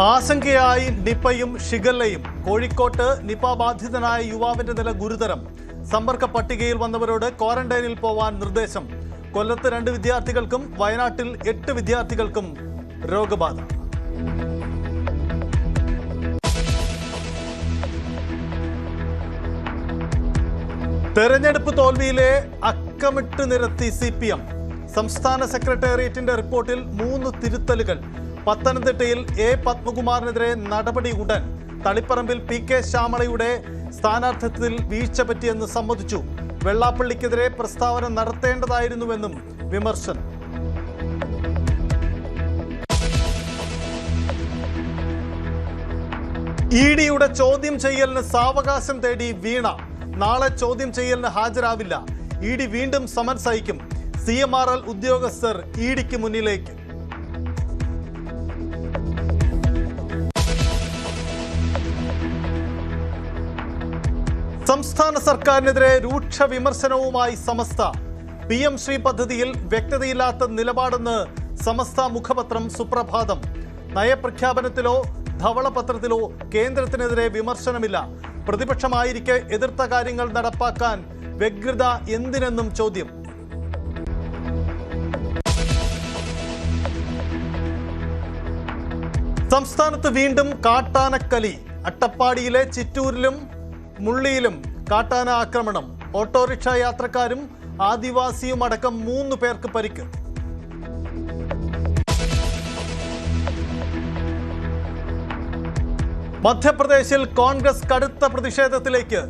ആശങ്കയായി നിപയും ഷിഗല്ലയും. കോഴിക്കോട്ട് നിപ ബാധിതനായ യുവാവിന്റെ നില ഗുരുതരം. സമ്പർക്ക പട്ടികയിൽ വന്നവരോട് ക്വാറന്റൈനിൽ പോവാൻ നിർദ്ദേശം. കൊല്ലത്ത് 2 വിദ്യാർത്ഥികൾക്കും വയനാട്ടിൽ 8 വിദ്യാർത്ഥികൾക്കും രോഗബാധ. തെരഞ്ഞെടുപ്പ് തോൽവിയിലെ അക്കമിട്ട് നിരത്തി CPM. സംസ്ഥാന സെക്രട്ടേറിയറ്റിന്റെ റിപ്പോർട്ടിൽ 3 തിരുത്തലുകൾ. പത്തനംതിട്ടയിൽ A. പത്മകുമാറിനെതിരെ നടപടി ഉടൻ. തളിപ്പറമ്പിൽ PK ശ്യാമളയുടെ സ്ഥാനാർത്ഥിത്വത്തിൽ വീഴ്ച പറ്റിയെന്ന് സമ്മതിച്ചു. വെള്ളാപ്പള്ളിക്കെതിരെ പ്രസ്താവന നടത്തേണ്ടതായിരുന്നുവെന്നും വിമർശനം. EDയുടെ ചോദ്യം ചെയ്യലിന് സാവകാശം തേടി വീണ. നാളെ ചോദ്യം ചെയ്യലിന് ഹാജരാവില്ല. ED വീണ്ടും സമൻസ് അയക്കും. CMRL ഉദ്യോഗസ്ഥർ EDക്ക് മുന്നിലേക്ക്. സംസ്ഥാന സർക്കാരിനെതിരെ രൂക്ഷ വിമർശനവുമായി സമസ്ത. PM ശ്രീ പദ്ധതിയിൽ വ്യക്തതയില്ലാത്ത നിലപാടെന്ന് സമസ്ത മുഖപത്രം സുപ്രഭാതം. നയപ്രഖ്യാപനത്തിലോ ധവളപത്രത്തിലോ കേന്ദ്രത്തിനെതിരെ വിമർശനമില്ല. പ്രതിപക്ഷമായിരിക്കെ എതിർത്ത കാര്യങ്ങൾ നടപ്പാക്കാൻ വ്യഗ്രത എന്തിനെന്നും ചോദ്യം. സംസ്ഥാനത്ത് വീണ്ടും കാട്ടാനക്കലി. അട്ടപ്പാടിയിലെ ചിറ്റൂരിലും മുള്ളിയിലും കാട്ടാന ആക്രമണം. ഓട്ടോറിക്ഷ യാത്രക്കാരും ആദിവാസിയും അടക്കം 3 പേർക്ക് പരിക്ക്. മധ്യപ്രദേശിൽ കോൺഗ്രസ് കടുത്ത പ്രതിഷേധത്തിലേക്ക്.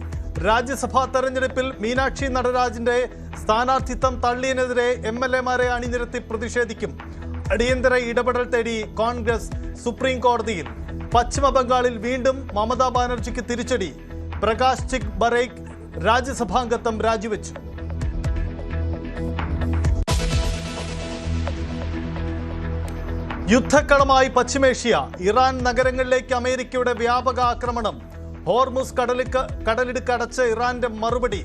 രാജ്യസഭാ തെരഞ്ഞെടുപ്പിൽ മീനാക്ഷി നടരാജിന്റെ സ്ഥാനാർത്ഥിത്വം തള്ളിയതിനെതിരെ MLA-മാരെ അണിനിരത്തി പ്രതിഷേധിക്കും. അടിയന്തര ഇടപെടൽ തേടി കോൺഗ്രസ് സുപ്രീം കോടതിയിൽ. പശ്ചിമ ബംഗാളിൽ വീണ്ടും മമതാ ബാനർജിക്ക് തിരിച്ചടി. പ്രകാശ് ചിക് ബറേക്ക് രാജ്യസഭാംഗത്വം രാജിവെച്ചു. യുദ്ധക്കളമായി പശ്ചിമേഷ്യ. ഇറാൻ നഗരങ്ങളിലേക്ക് അമേരിക്കയുടെ വ്യാപക ആക്രമണം. ഹോർമുസ് കടലിടുക്ക് അടച്ച് ഇറാന്റെ മറുപടി.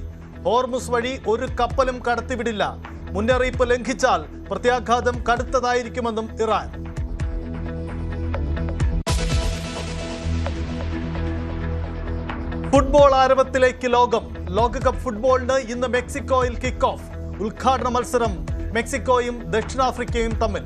ഹോർമുസ് വഴി ഒരു കപ്പലും കടത്തിവിടില്ല. മുന്നറിയിപ്പ് ലംഘിച്ചാൽ പ്രത്യാഘാതം കടുത്തതായിരിക്കുമെന്നും ഇറാൻ. ഫുട്ബോൾ ആരവത്തിലേക്ക് ലോകം. ലോകകപ്പ് ഫുട്ബോളിന് ഇന്ന് മെക്സിക്കോയിൽ കിക്ക് ഓഫ്. ഉദ്ഘാടന മത്സരം മെക്സിക്കോയും ദക്ഷിണാഫ്രിക്കയും തമ്മിൽ.